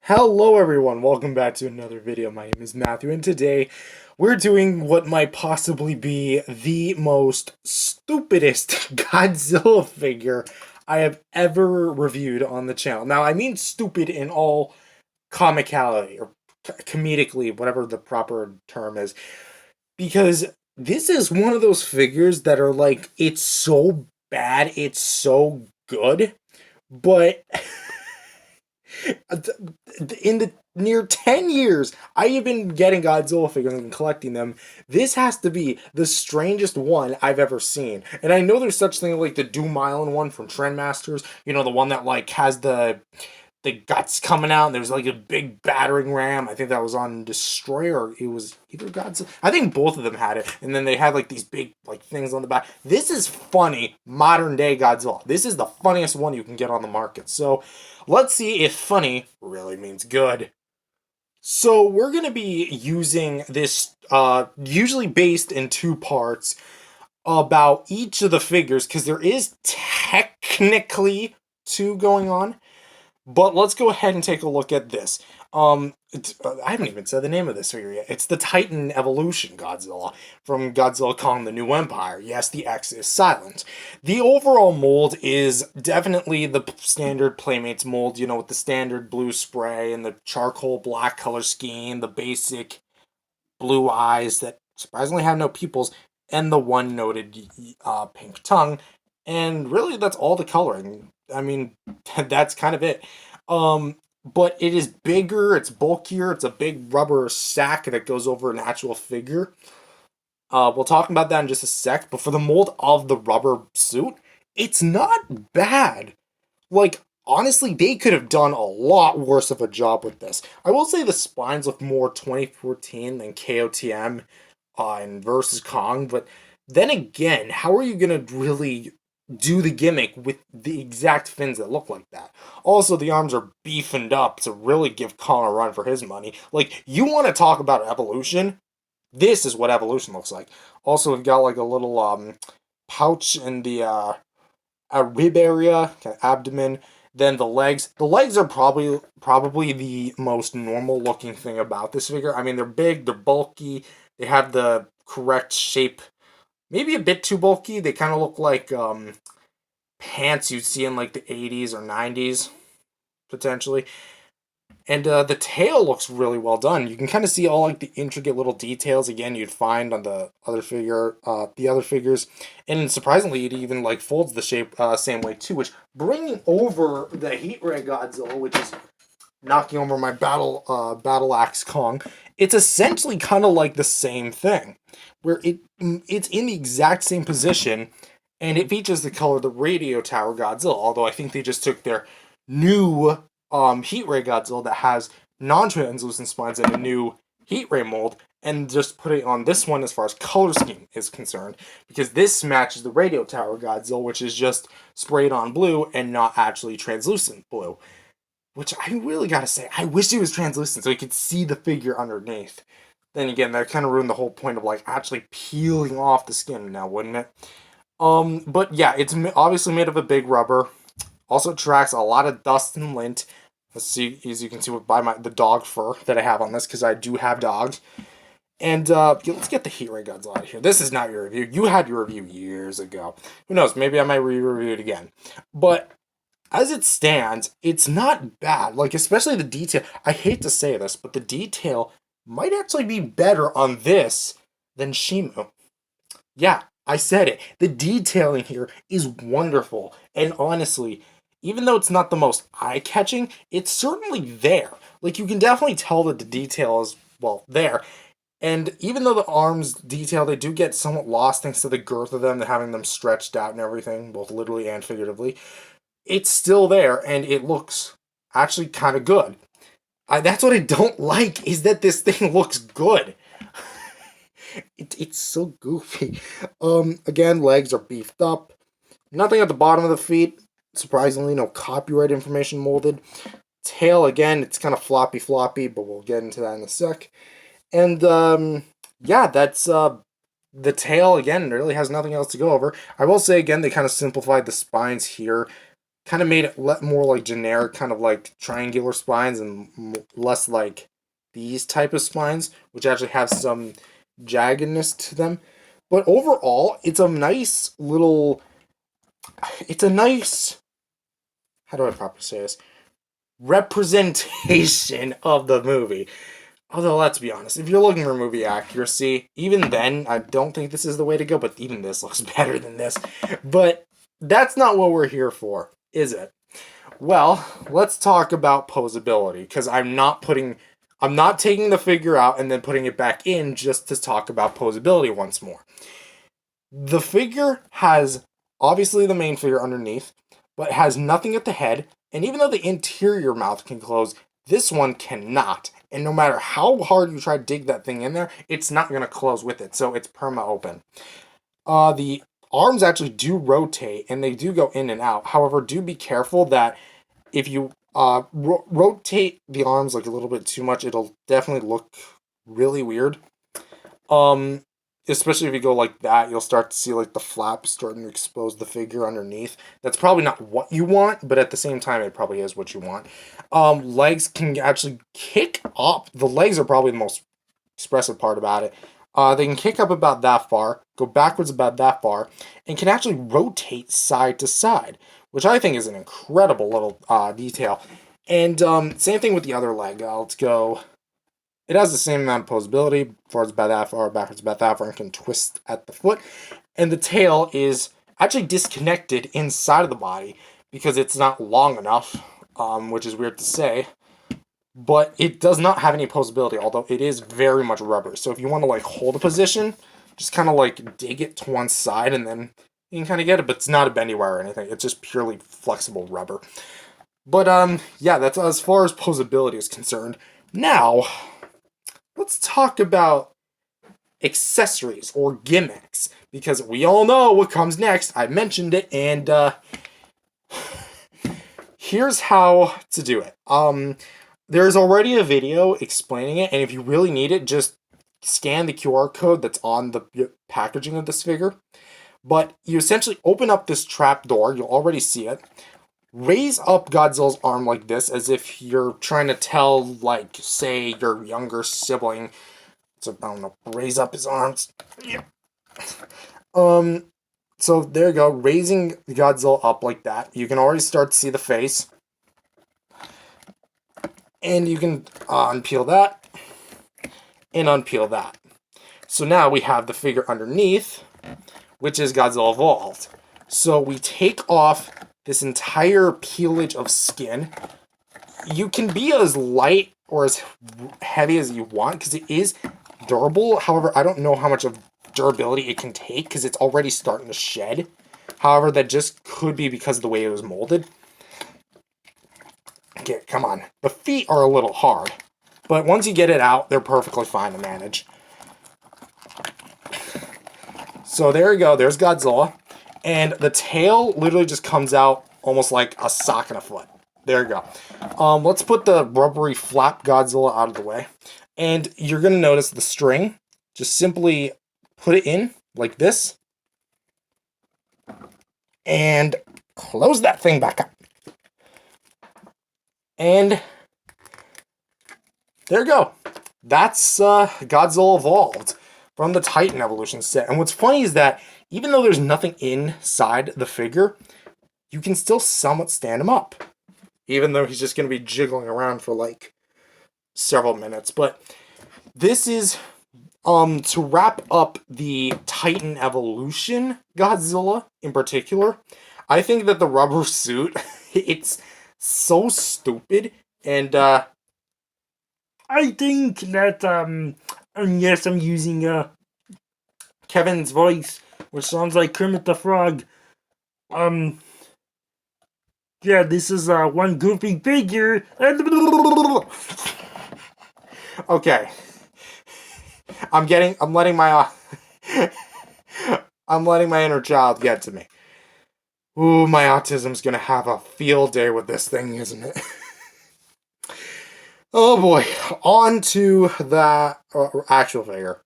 Hello everyone, welcome back to another video. My name is Matthew and today we're doing what might possibly be the most stupidest Godzilla figure I have ever reviewed on the channel. Now I mean stupid in all comicality or comedically, whatever the proper term is, because this is one of those figures that are like, it's so bad, it's so good, but in the near 10 years I have been getting Godzilla figures and collecting them, this has to be the strangest one I've ever seen. And I know there's such thing like the Doom Island one from Trendmasters, you know, the one that like has the guts coming out, and there's like a big battering ram. I think that was on Destroyer, or it was either Godzilla. I think both of them had it, and then they had like these big like things on the back. This is funny, modern day Godzilla. This is the funniest one you can get on the market. So let's see if funny really means good. So we're going to be using this, usually based in two parts, about each of the figures, because there is technically two going on. But let's go ahead and take a look at this. I haven't even said the name of this figure yet. It's the Titan Evolution Godzilla from Godzilla Kong the New Empire. Yes, the X is silent. The overall mold is definitely the standard Playmates mold, you know, with the standard blue spray and the charcoal black color scheme, the basic blue eyes that surprisingly have no pupils, and the one noted pink tongue. And really, that's all the coloring. I mean, that's kind of it. But it is bigger, it's bulkier, it's a big rubber sack that goes over an actual figure. We'll talk about that in just a sec, but for the mold of the rubber suit, it's not bad. Like, honestly, they could have done a lot worse of a job with this. I will say the spines look more 2014 than KOTM in versus Kong, but then again, how are you going to really do the gimmick with the exact fins that look like that? Also, the arms are beefened up to really give Kong a run for his money. Like, you want to talk about evolution? This is what evolution looks like. Also, we've got like a little pouch in the rib area, kind of abdomen. Then the legs. The legs are probably the most normal looking thing about this figure. I mean, they're big, they're bulky, they have the correct shape. Maybe a bit too bulky. They kind of look like pants you'd see in like the 80s or 90s, potentially. And the tail looks really well done. You can kind of see all like the intricate little details again you'd find on the other figures, and surprisingly, it even like folds the shape same way too. Which, bringing over the Heat Ray Godzilla, which is knocking over my battle axe Kong, it's essentially kind of like the same thing, where it's in the exact same position, and it features the color of the Radio Tower Godzilla. Although I think they just took their new Heat Ray Godzilla that has non-translucent spines and a new Heat Ray mold, and just put it on this one as far as color scheme is concerned, because this matches the Radio Tower Godzilla, which is just sprayed on blue and not actually translucent blue. Which I really gotta say, I wish it was translucent so you could see the figure underneath. Then again, that kind of ruined the whole point of like actually peeling off the skin now, wouldn't it? But yeah, it's obviously made of a big rubber. Also tracks a lot of dust and lint. As you can see by the dog fur that I have on this, because I do have dogs. And let's get the Heat Ray Godzilla out of here. This is not your review. You had your review years ago. Who knows? Maybe I might re-review it again. But as it stands, it's not bad. Like, especially the detail. I hate to say this, but the detail might actually be better on this than Shimu. Yeah, I said it. The detailing here is wonderful. And honestly, even though it's not the most eye-catching, it's certainly there. Like, you can definitely tell that the detail is, well, there. And even though the arms detail, they do get somewhat lost thanks to the girth of them, having them stretched out and everything, both literally and figuratively, it's still there, and it looks actually kind of good. That's what I don't like, is that this thing looks good. It's so goofy. Again, legs are beefed up. Nothing at the bottom of the feet. Surprisingly, no copyright information molded. Tail, again, it's kind of floppy, but we'll get into that in a sec. And, yeah, that's, the tail, again, really has nothing else to go over. I will say, again, they kind of simplified the spines here, kind of made it more like generic, kind of like triangular spines and less like these type of spines, which actually have some jaggedness to them. But overall, it's a nice little. It's a nice. How do I properly say this? Representation of the movie. Although, let's be honest, if you're looking for movie accuracy, even then, I don't think this is the way to go, but even this looks better than this. But that's not what we're here for, is it? Well, let's talk about posability, because I'm not taking the figure out and then putting it back in just to talk about posability once more. The figure has, obviously, the main figure underneath, but has nothing at the head, and even though the interior mouth can close, this one cannot. And no matter how hard you try to dig that thing in there, it's not going to close with it, so it's perma-open. The arms actually do rotate, and they do go in and out. However, do be careful that if you rotate the arms like a little bit too much, it'll definitely look really weird. Especially if you go like that, you'll start to see like the flaps starting to expose the figure underneath. That's probably not what you want, but at the same time, it probably is what you want. Legs can actually kick up. The legs are probably the most expressive part about it. They can kick up about that far, go backwards about that far, and can actually rotate side to side, which I think is an incredible little detail. And same thing with the other leg. Let's go. It has the same amount of posability, forwards about that far, backwards about that far, and can twist at the foot. And the tail is actually disconnected inside of the body because it's not long enough, which is weird to say. But it does not have any posability, although it is very much rubber. So if you want to like hold a position, just kind of like dig it to one side and then you can kind of get it, but it's not a bendy wire or anything. It's just purely flexible rubber. But yeah, that's as far as posability is concerned. Now, let's talk about accessories or gimmicks, because we all know what comes next. I mentioned it, and here's how to do it. There's already a video explaining it, and if you really need it, just scan the QR code that's on the packaging of this figure. But you essentially open up this trap door, you'll already see it, raise up Godzilla's arm like this, as if you're trying to tell, like, say, your younger sibling, so, I don't know, raise up his arms. Yeah. So there you go, raising Godzilla up like that. You can already start to see the face. And you can unpeel that, and unpeel that. So now we have the figure underneath, which is Godzilla Evolved. So we take off this entire peelage of skin. You can be as light or as heavy as you want, because it is durable. However, I don't know how much of durability it can take, because it's already starting to shed. However, that just could be because of the way it was molded. Okay, come on. The feet are a little hard, but once you get it out, they're perfectly fine to manage. So there you go, there's Godzilla. And the tail literally just comes out almost like a sock and a foot. There you go. Let's put the rubbery flap Godzilla out of the way. And you're going to notice the string. Just simply put it in like this. And close that thing back up. And there you go. That's Godzilla Evolved from the Titan Evolution set. And what's funny is that even though there's nothing inside the figure, you can still somewhat stand him up. Even though he's just going to be jiggling around for like several minutes. But this is to wrap up the Titan Evolution Godzilla in particular. I think that the rubber suit, it's so stupid, and I think that yes, I'm using Kevin's voice, which sounds like Kermit the Frog. Yeah, this is one goofy figure. Okay, I'm letting my I'm letting my inner child get to me. Ooh, my autism's gonna have a field day with this thing, isn't it? Oh boy, on to the actual figure.